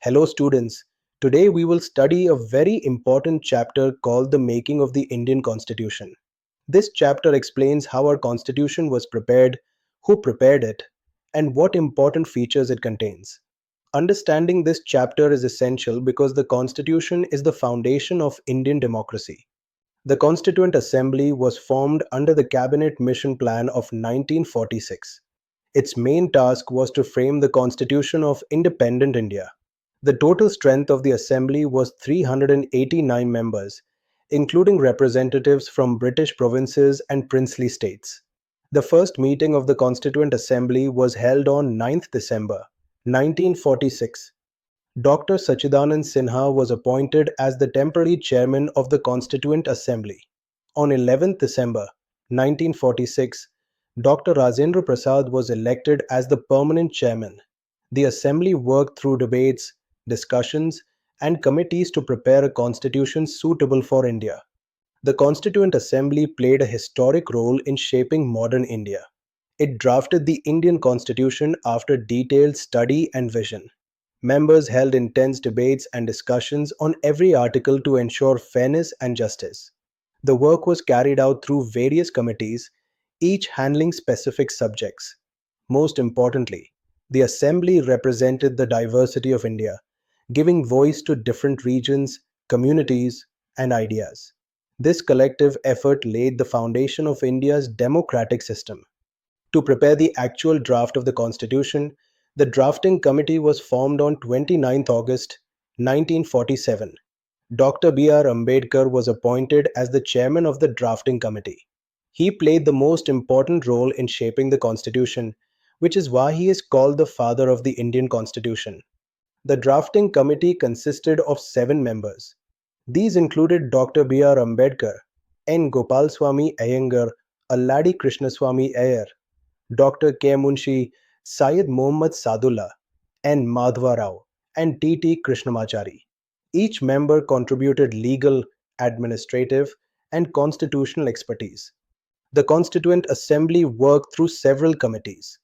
Hello, students. Today we will study a very important chapter called The Making of the Indian Constitution. This chapter explains how our Constitution was prepared, who prepared it, and what important features it contains. Understanding this chapter is essential because the Constitution is the foundation of Indian democracy. The Constituent Assembly was formed under the Cabinet Mission Plan of 1946. Its main task was to frame the Constitution of independent India. The total strength of the assembly was 389 members, including representatives from British provinces and princely states. The first meeting of the Constituent Assembly was held on 9th December 1946. Dr. Sachidanand Sinha was appointed as the temporary chairman of the Constituent Assembly. On 11th December 1946, Dr. Rajendra Prasad was elected as the permanent chairman. The assembly worked through debates, discussions, and committees to prepare a constitution suitable for India. The Constituent Assembly played a historic role in shaping modern India. It drafted the Indian Constitution after detailed study and vision. Members held intense debates and discussions on every article to ensure fairness and justice. The work was carried out through various committees, each handling specific subjects. Most importantly, the assembly represented the diversity of India, giving voice to different regions, communities, and ideas. This collective effort laid the foundation of India's democratic system. To prepare the actual draft of the Constitution, the drafting committee was formed on 29th August 1947. Dr. B.R. Ambedkar was appointed as the chairman of the drafting committee. He played the most important role in shaping the Constitution, which is why he is called the father of the Indian Constitution. The drafting committee consisted of 7 members. These included Dr. B.R. Ambedkar, N. Gopalswamy Iyengar, Alladi Krishnaswamy Iyer, Dr. K. Munshi, Syed Mohammad Sadullah, N. Madhva Rao, and T. T. Krishnamachari. Each member contributed legal, administrative, and constitutional expertise. The Constituent Assembly worked through several committees.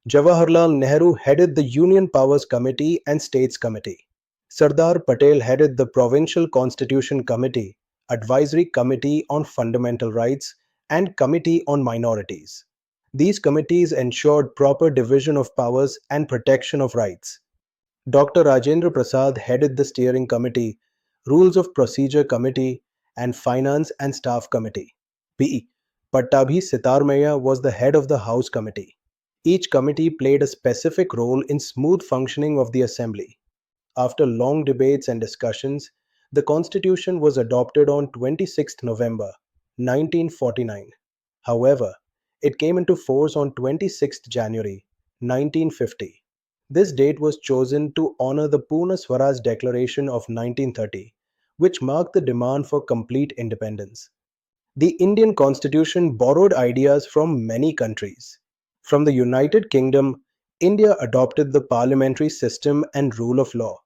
Jawaharlal Nehru headed the Union Powers Committee and States Committee. Sardar Patel headed the Provincial Constitution Committee, Advisory Committee on Fundamental Rights, and Committee on Minorities. These committees ensured proper division of powers and protection of rights. Dr. Rajendra Prasad headed the Steering Committee, Rules of Procedure Committee, and Finance and Staff Committee. P. Pattabhi Sitarmaya was the head of the House Committee. Each committee played a specific role in smooth functioning of the assembly. After long debates and discussions, the constitution was adopted on 26th November 1949. However, it came into force on 26th January 1950. This date was chosen to honor the Pune Swaraj Declaration of 1930, which marked the demand for complete independence. The Indian Constitution borrowed ideas from many countries. From the United Kingdom, India adopted the parliamentary system and rule of law.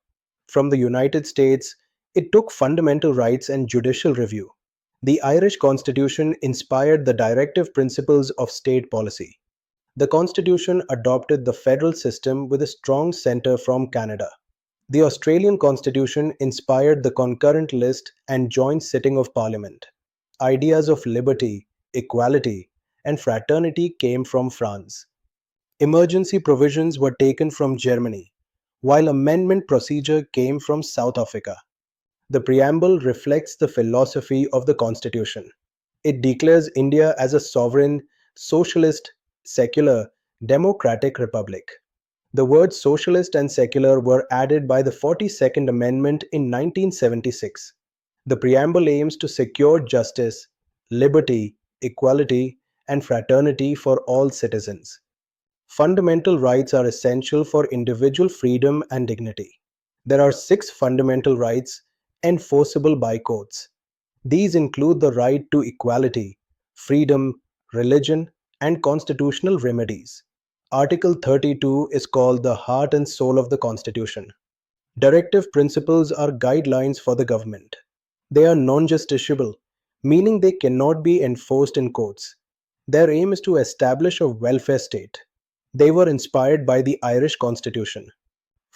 From the United States, it took fundamental rights and judicial review. The Irish Constitution inspired the directive principles of state policy. The Constitution adopted the federal system with a strong centre from Canada. The Australian Constitution inspired the concurrent list and joint sitting of Parliament. Ideas of liberty, equality, and fraternity came from France. Emergency provisions were taken from Germany, while amendment procedure came from South Africa. The preamble reflects the philosophy of the Constitution. It declares India as a sovereign, socialist, secular, democratic republic. The words socialist and secular were added by the 42nd Amendment in 1976. The preamble aims to secure justice, liberty, equality, and fraternity for all citizens. Fundamental rights are essential for individual freedom and dignity. There are 6 fundamental rights enforceable by courts. These include the right to equality, freedom, religion, and constitutional remedies. Article 32 is called the heart and soul of the Constitution. Directive principles are guidelines for the government. They are non-justiciable, meaning they cannot be enforced in courts. Their aim is to establish a welfare state. They were inspired by the Irish Constitution.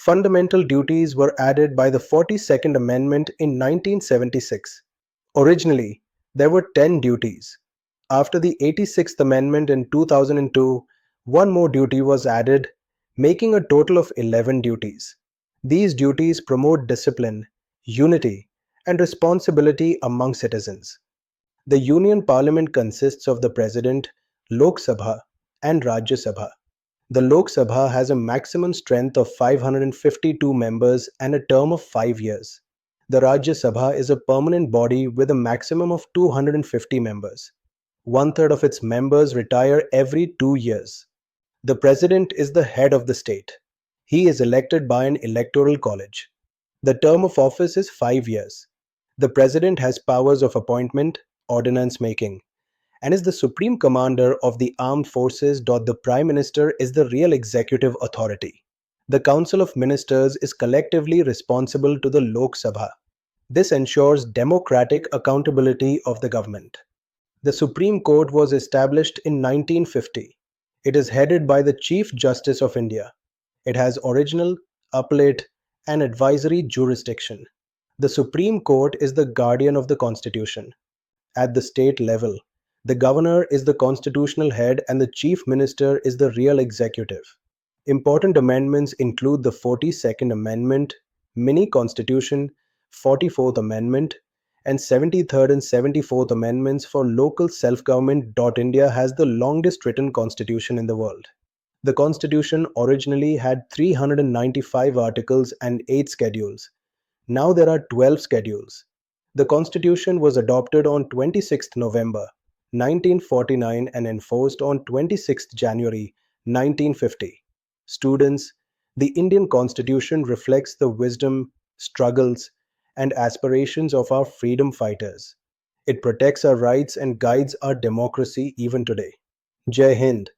Fundamental duties were added by the 42nd Amendment in 1976. Originally, there were 10 duties. After the 86th Amendment in 2002, one more duty was added, making a total of 11 duties. These duties promote discipline, unity, and responsibility among citizens. The Union Parliament consists of the President, Lok Sabha, and Rajya Sabha. The Lok Sabha has a maximum strength of 552 members and a term of 5 years. The Rajya Sabha is a permanent body with a maximum of 250 members. One third of its members retire every 2 years. The President is the head of the state. He is elected by an electoral college. The term of office is 5 years. The President has powers of appointment, ordinance making, and is the supreme commander of the armed forces. The Prime Minister is the real executive authority. The Council of Ministers is collectively responsible to the Lok Sabha. This ensures democratic accountability of the government. The Supreme Court was established in 1950. It is headed by the Chief Justice of India. It has original, appellate, and advisory jurisdiction. The Supreme Court is the guardian of the Constitution. At the state level, the governor is the constitutional head and the chief minister is the real executive. Important amendments include the 42nd Amendment, Mini Constitution, 44th Amendment, and 73rd and 74th Amendments for local self government. India has the longest written constitution in the world. The constitution originally had 395 articles and 8 schedules. Now there are 12 schedules. The constitution was adopted on 26th November 1949 and enforced on 26th January 1950. Students, the Indian constitution reflects the wisdom, struggles, and aspirations of our freedom fighters. It protects our rights and guides our democracy even today. Jai Hind.